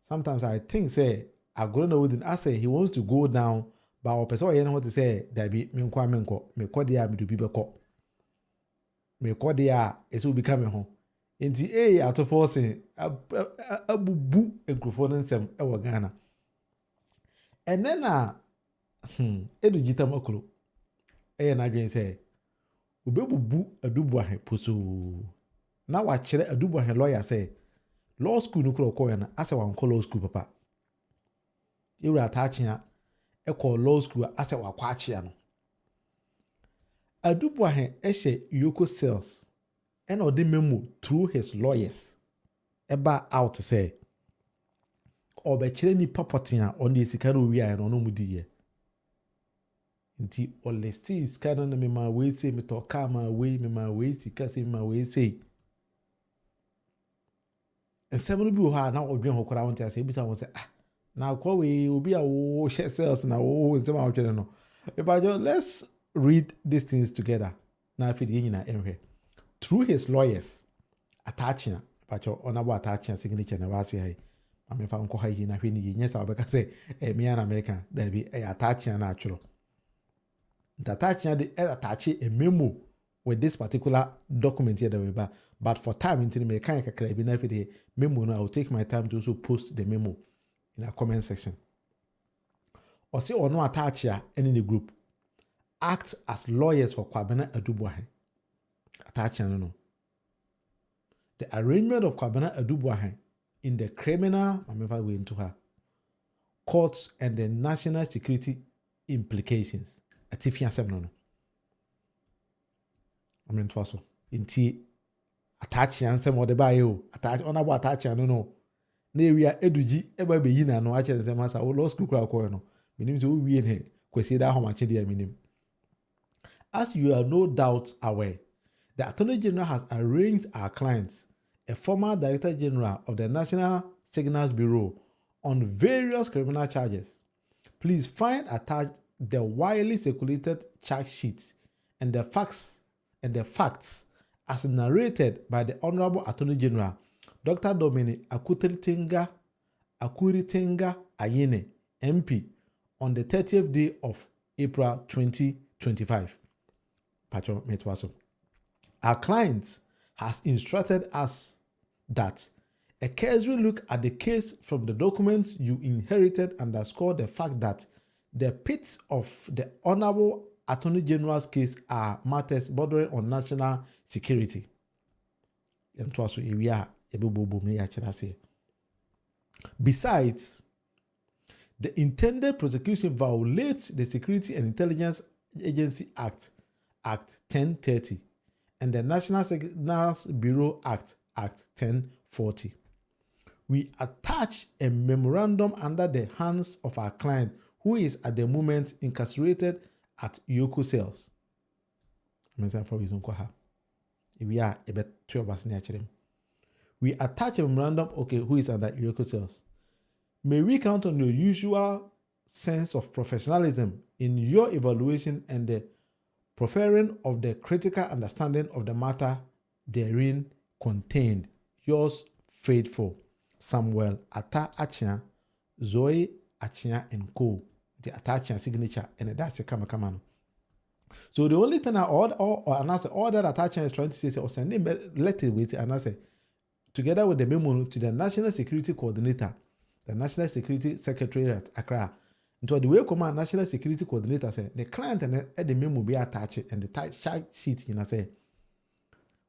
Sometimes I think say agro within I say he wants to go down, but our person you know what to say that be me ko dia me do bibeko. Me ko dia eso be coming home. Inti Ato forcing abubu enkrofo nsem e wo Ghana. And then edu jita makro na adwen say obebubu adubu ahe poso na wa kire adubu ahe lawyer say law school no kro ko yana ase wan law school papa ewu atachia e ko law school ase wa kwa achia no adubu ahe ehye yoko sales and odi memo through his lawyers eba out say obe kire ni papatia on the sika no wi aye no no mudi ye nti olesti scanner na me ma we say me to kama we me ma we sika say me ma we say ensem bi ho na odwen ho kora wonte ase ebisa won say na kwa we obi a wo share sales na wo ensem a wotwere no let's read these things together na afi de nyina enhwe through his lawyers attaching pacho onabo attaching signature na wase hai ma me fa nko ha yi na hwe ni nyesa obeka say me na America da bi attaching na atworo the attach a memo with this particular document here that we buy. But for time until me can the memo now, I will take my time to also post the memo in our comment section. Or say or no attach here any in the group. Act as lawyers for Kwabena Adubuahe. Attach no. The arrangement of Kwabena Adubuahe in the criminal way into her courts and the national security implications. Atifi asem no. Amen twaso. Inti attach ansem or the bio attach honorable attach no na area eduji eba be yina no ache nsem asa wo law school kra ko no minim so wie ne kwesi da homache dia minim. As you are no doubt aware, the Attorney General has arranged our clients, a former Director General of the National Signals Bureau, on various criminal charges. Please find attached the widely circulated charge sheet and the facts as narrated by the Honorable Attorney General, Dr. Dominic Akuritinga Ayene, MP, on the 30th day of April 2025. Our client has instructed us that a cursory look at the case from the documents you inherited underscore the fact that the pits of the Honorable Attorney General's case are matters bordering on national security. Besides, the intended prosecution violates the Security and Intelligence Agency Act 1030, and the National Signals Bureau Act 1040. We attach a memorandum under the hands of our client, who is at the moment incarcerated at Yoko cells. We attach a memorandum, who is under Yoko cells. May we count on your usual sense of professionalism in your evaluation and the proffering of the critical understanding of the matter therein contained. Yours faithful, Samuel Ata Achia, Zoe Achia and Co. The Atachia signature, and that's a kama. So the only thing all that Atachia is trying to say or send a letter with and I say, together with the memo to the National Security Coordinator, the National Security Secretariat, Accra. Into the way command National Security Coordinator say the client and the memo be attached and the charge sheet in say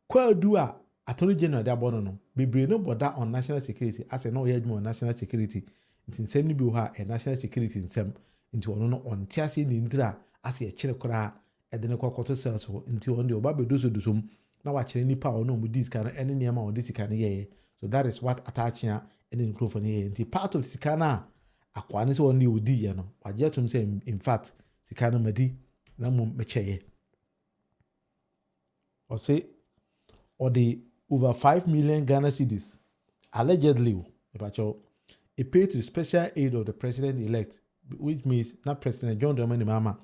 kwa dua Attorney General da bono no bebre no boda on national security as no yedmo on national security ntin sem ni bi ha national security nsem nti ono no on tiase ni ndira as ye kire kora e de ne kokoto cells ho nti on de oba bedoso na wa kire nipa ono mu disca na ene niam on disca na ye. So that is what attaching and microphone ye nti part of disca na akwane se woni odi ye no waje tum say in fact sika na madi na mum mecheye or say or the over 5 million Ghana cedis allegedly a paid to the special aid of the president-elect, which means not President John Mahama,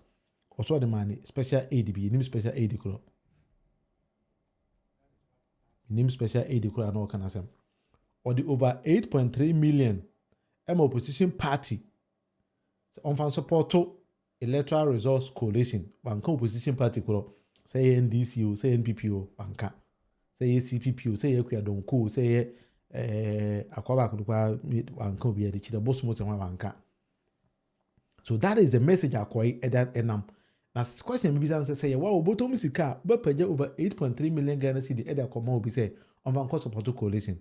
also the money special aid be name special aid kro name special aid kro no can asem or the over 8.3 million opposition party on fan support to electoral results coalition banka opposition party kro say NDC say NPP banka say CPP say Ekwadonko say akwaba kudukwa banka obi edi chida boss mo se banka. So that is the message akwai enam. Na question me bisa say wa obotom sika be page over 8.3 million Ghana cedi eda koma obi say on banka support coalition.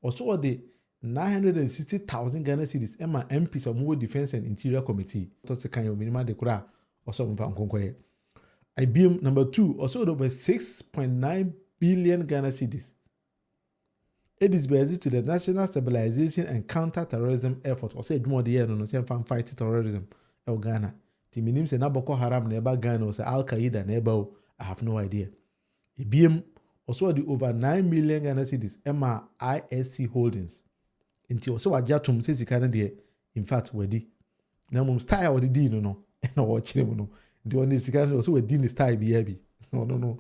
Also the 960,000 Ghana cedis Emma MPs of Mwo Defense and Interior Committee. To se kan yo minimum de kura also mfa nkonkoye. IBM number 2 also over 6.9 billion Ghana cedis. It is based to the National Stabilization and Counter-Terrorism Effort. Or say more the year no say fight terrorism in Ghana. Ti minim se na Boko Haram neba Ghana or say Al Qaeda neba. I have no idea. IBM also the over 9 million Ghana cedis MISC Holdings. Inti also wajatum se sika na de in fact wedi. Na mum style odi di no na watch them no. The one is sika also wedi ni style bi heavy. No.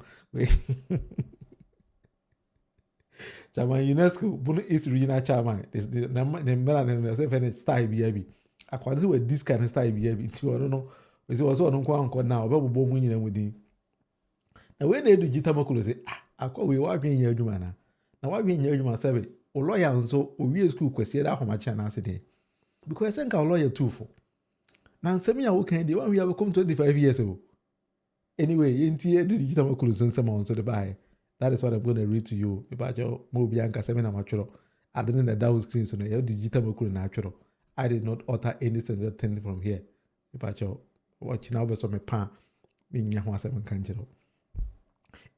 Chairman UNESCO bunu East Regional Chairman. The number say for style bi heavy. Akwani we this kind of style bi heavy. Ti ono no. We say also ono kwa na obabobo mu nyina mudi. Na we na digital makulu say akwa we wa dwen nya adwuma na. Na wa dwen nya adwuma sabe o lawyer nso o wie school kwesi da homacha na ase de. Because senka o lawyer too for. Na nsem ya wo kan de one we have come 25 years ago. Anyway, yenti digital makulu so nsem on so the buy. That is what I'm going to read to you. About your mobile anchor seminar maturo. I didn't know that screen so your digital makulu natural. I did not utter any single thing from here. About your watching now so me pan me nya ho asem kan jiro.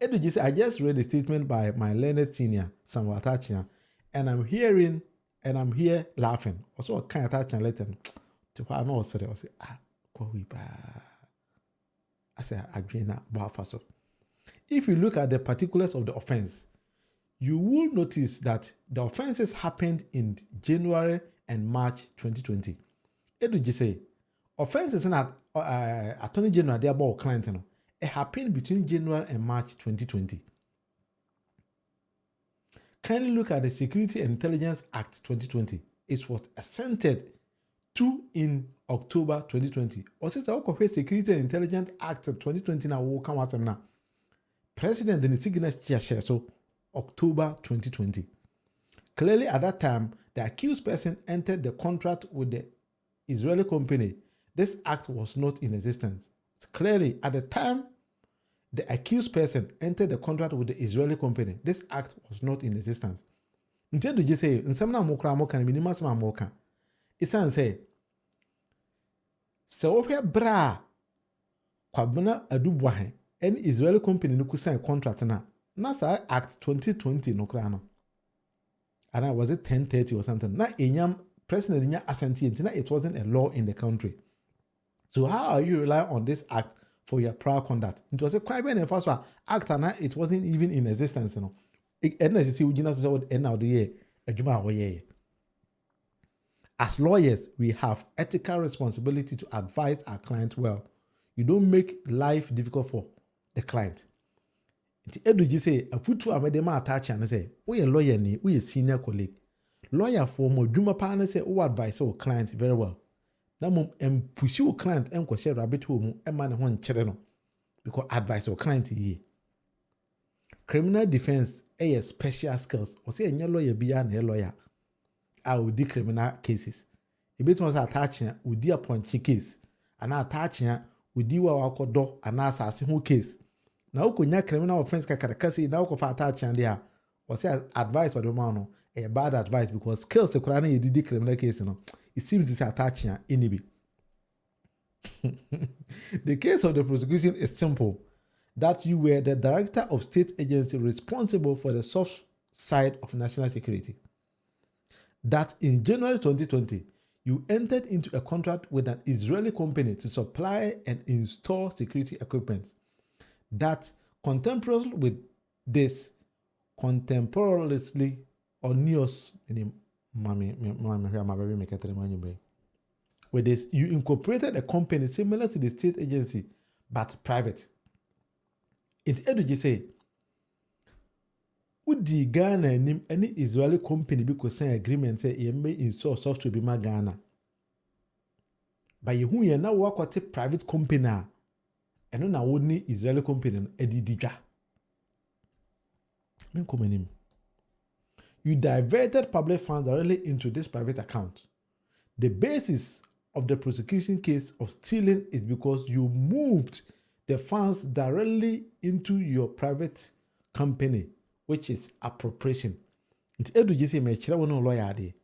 I just read a statement by my learned senior, Samuel Atachia, and I'm here laughing. Also, I can't attach and let them to what I know. I say, I said, if you look at the particulars of the offense, you will notice that the offenses happened in January and March 2020. Edu say offenses in Attorney General they about client it happened between January and March 2020. Kindly look at the Security and Intelligence Act 2020. It was assented to in October 2020. Or since the Security and Intelligence Act 2020 now will come out now. President in the signature share so October 2020. Clearly at that time, the accused person entered the contract with the Israeli company. This act was not in existence. Clearly at the time, the accused person entered the contract with the Israeli company. This act was not in existence. Instead of just say, in some mokra moka, minima sama moka. Isan say, so bra kwabna adubwahe, any Israeli company no sign contract na. NASA Act 2020 no krano. And was it 1030 or something? Na enyam president nya assenti na it wasn't a law in the country. So how are you relying on this act for your prior conduct? It was a crime and first act and it wasn't even in existence, you know. As lawyers, we have ethical responsibility to advise our client well. You don't make life difficult for the client. Edu say a futu amedema attach and say, we a lawyer ni, we a senior colleague. Lawyer for more juma partner say, oh advise our client very well. Now mum push your client and share rabbit hole and man one chereno because advise our client ye. Criminal defense a special skills or say a lawyer be a lawyer. I will do criminal cases. A bit was attaching with the appoint case and attaching with the wa do and assassin who case. Now, kunya criminal offense kakakasi now ko attach and there or say advice or the man a bad advice because skills the Quran you did criminal case no it seems this attaching inibi. The case of the prosecution is simple that you were the director of state agency responsible for the soft side of national security. That in January 2020 you entered into a contract with an Israeli company to supply and install security equipment. That contemporaneously with this, you incorporated a company similar to the state agency, but private. It edu say, Udi Ghana nim any Israeli company because sign agreement say you may install software be ma Ghana. But you who now work with a private company. And now only Israeli company edidija. You diverted public funds directly into this private account. The basis of the prosecution case of stealing is because you moved the funds directly into your private company, which is appropriation. It's edu jisi me chira wono lawyer ade.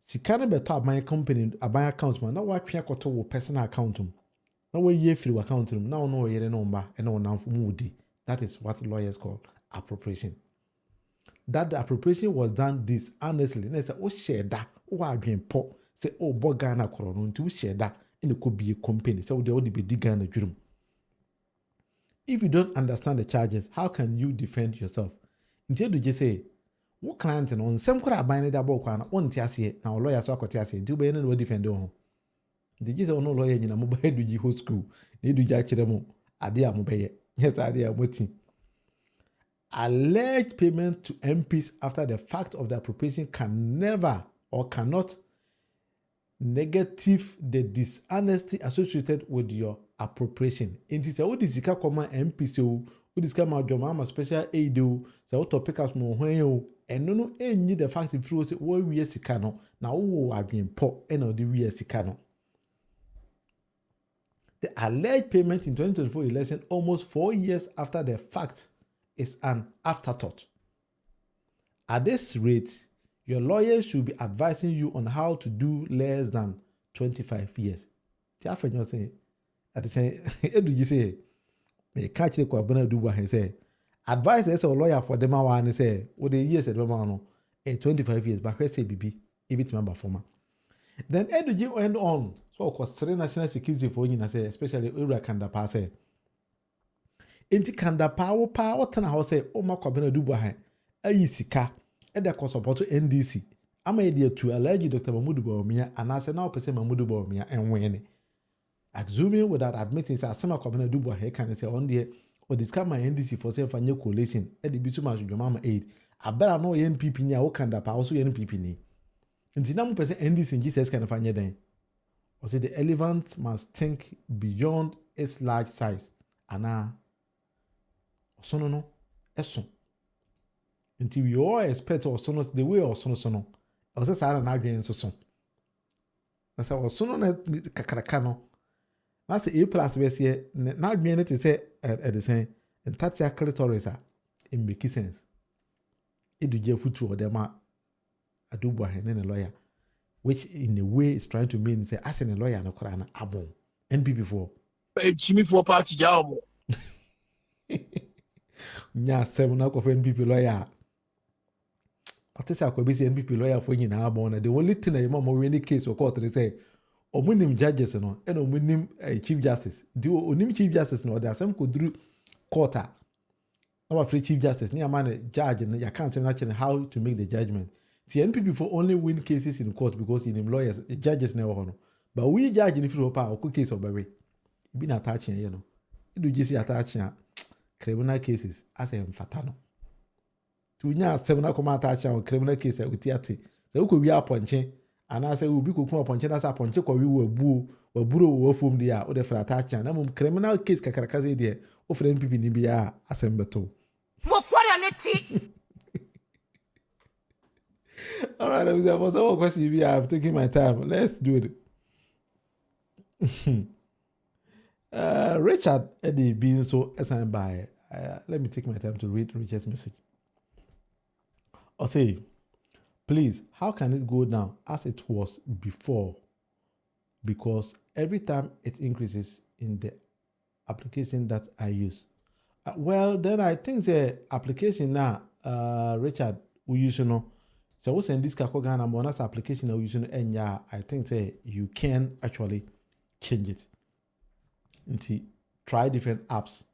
Sikana beto aban company aban account man na wa twa koto wo personal account um. Na we ye free account room. Now no yere number and no namfumudi. That is what lawyers call appropriation. That the appropriation was done dishonestly. And they say, oh share that. Oh I been po. Say oh bogana korono into share that. And it could be a company. So they would be digana jurum. If you don't understand the charges, how can you defend yourself? Instead you just say, what client and on some could have binded that book on tiasi now lawyers are tiasi. Do be any defend on. The Jesus no lawyer in a mobile do you whole school. They do jachiremo. Adia mobile. Yes, idea waiting. Alleged payment to MPs after the fact of the appropriation can never or cannot negative the dishonesty associated with your appropriation. It is a what is the common MPs who discover my John Mahama special aid do so to pick up more when and no any the fact if you say what we are sikano now who are being poor and or the we are sikano. The alleged payment in 2024 election almost 4 years after the fact is an afterthought. At this rate, your lawyer should be advising you on how to do less than 25 years. The Afenyo say, at the same, do you say, me catch the Kwabena Duba and say, advice as a lawyer for them, I want to say, what the years at Romano, 25 years, but I say, BB, if it's member for me. Then Edu went on, so of course, national security for you, especially Ura Kandapa say. Inti Kandapa, what ten house say, oh, my Kwabena Duba, a sika, and the cost support to NDC. I'm a idea to allege Dr. Mahmoud Bawumia, and I say now, person Mahmoud Bawumia, and when. Assuming without admitting that some Kwabena Duba he can say on the or discuss my NDC for self and coalition at the Bisuma John Mahama aid. I better know NPP nya o Kandapa also NPP ni. Inti na mo pese NDC in Jesus can find then. Or say the elephant must think beyond its large size. Ana osono no eso. Until we all expect osono the way osono. Or say sa na adwen so so. Na say osono na kakaraka no. That's A plus base here. Now, being to say at the same, and that's a clitoris. It makes sense. It do get foot to them. I do boy and a lawyer, which in a way is trying to mean say, as in a lawyer, no Koran abon NPP for Jimmy for party job. Nya 7 of NPP lawyer. But this I could be NPP lawyer for you now. The only thing I remember any case or court they say. Omunim judges no and omunim chief justice the onim chief justice no there some could do quarter no free chief justice near man judge and you can't say actually how to make the judgment the NPP for only win cases in court because in lawyers judges never no but we judge in the power or case of baby been attaching you know you do just attaching criminal cases as a fatano to nya 7 attach on criminal case with theater so could be a punching. And I say, we'll be cooking upon China, upon check or we were boo or buru or from the or the frat and I'm criminal case Kakarakazi there, or for NPP Nibia, assemble. All right, I was all question. I've taken my time. Let's do it. Richard Eddie being so assigned by, let me take my time to read Richard's message. Or say, please, how can it go down as it was before? Because every time it increases in the application that I use. Well, then I think the application now, Richard, we use no. So we send this Kakogana bonus application we use and yeah, I think say you can actually change it. Until try different apps.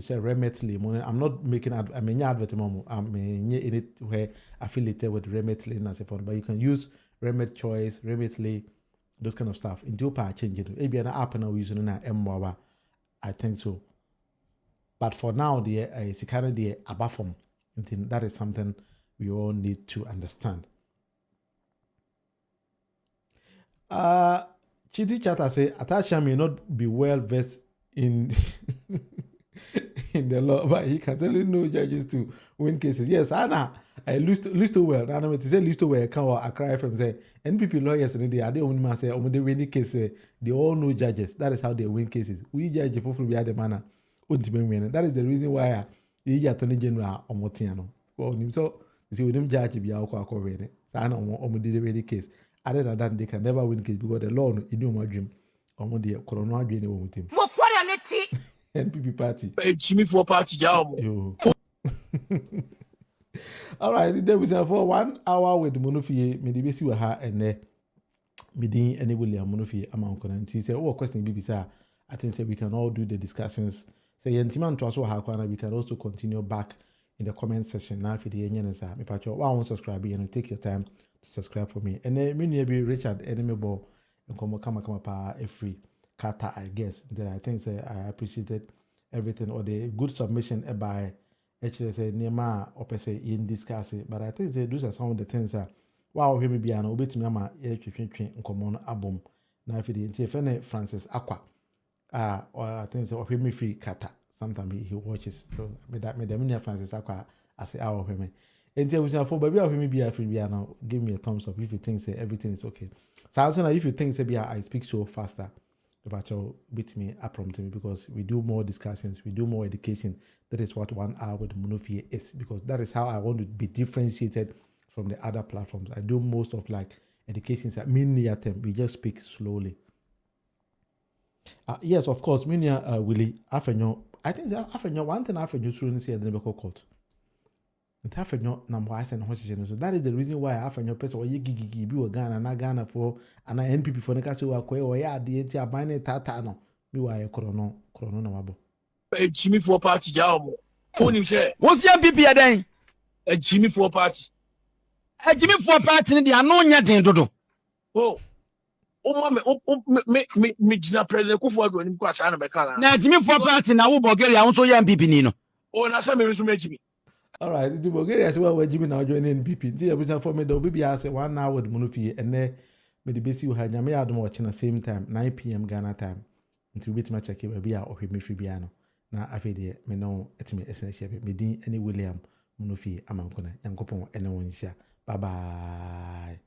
Say Remitly. I'm not making I'm advertisement. I'm in it where affiliated with Remitly and so forth. But you can use Remit Choice, Remitly, those kind of stuff. In Dupa, change it. Maybe an app now using an M. I think so. But for now, it's kind of the above form. I think that is something we all need to understand. Chidi Chata say Atasha may not be well versed in in the law, but he can tell you no judges to win cases. Yes, Anna, I lose too well. Anna, to say lose too well, can I cry from say NPP lawyers and they are the only man say, oh, they win case. They all know judges. That is how they win cases. We judge for the other manner. That is the reason why the Attorney General or Motiano. So you see, with them judge be our cover. So I know did the case. Other than that, they can never win case because the law in your dream. The corona dream with him. NPP party. Jimmy for party job. All right, there was for 1 hour with Monofie. Me the basi wa ha ene. Me din enable ya Monofie amount konanti. Say oh question BBC. I think say we can all do the discussions. Say yentiman to also ha kwana. We can also continue back in the comment section. Now if you dey nyene sa me pacho wa won subscribe and take your time to subscribe for me. And me near be Richard enemy ball and come pa free. Kata, I guess. Then I think I appreciated everything or the good submission by actually say Nema or per se in discussing. But I think those are some of the things that wow, he may be an obit me ama common album. Now if the Francis Aqua or I think so me free Kata. Sometimes he watches. So that made the Francis Aqua as a hour of him. And tell me for baby of him be a free piano. Give me a thumbs up if you think say everything is okay. So also if you think say I speak so faster. But beat me up from me because we do more discussions, we do more education. That is what 1 hour with Monofie is because that is how I want to be differentiated from the other platforms. I do most of like educations that mainly at them. We just speak slowly. Yes, of course, Minia Willie Afenyo I think Afenyo one thing Afenyo through and say the never court. It Afenyo number I send hostage. So that is the reason why Afenyo person or ye gigi be a Ghana na Ghana for and I NPP for the castle or ya the entire bine tata no. Me why a corono na wabo. Jimmy for party job. Only share. What's your MPP then? A Jimmy for party. A Jimmy for party in the unknown yet in Dodo. Oh, me, Gina President Kufu when you catch Anna Becana. Now, Jimmy for party now, Bulgaria, also your MPP Nino. Oh, and I said, me resume Jimmy. All right, the Bulgaria as well where Jimmy now joining NPP. The reason for me though, maybe I say 1 hour with Munufi and then maybe basic had Yammy Adam watching the same time, 9 p.m. Ghana time. Until we match a key will be out of me Fibiano. Now I feel me know it me essential me din any William Munufi Amankona and Copon and one share. Bye bye.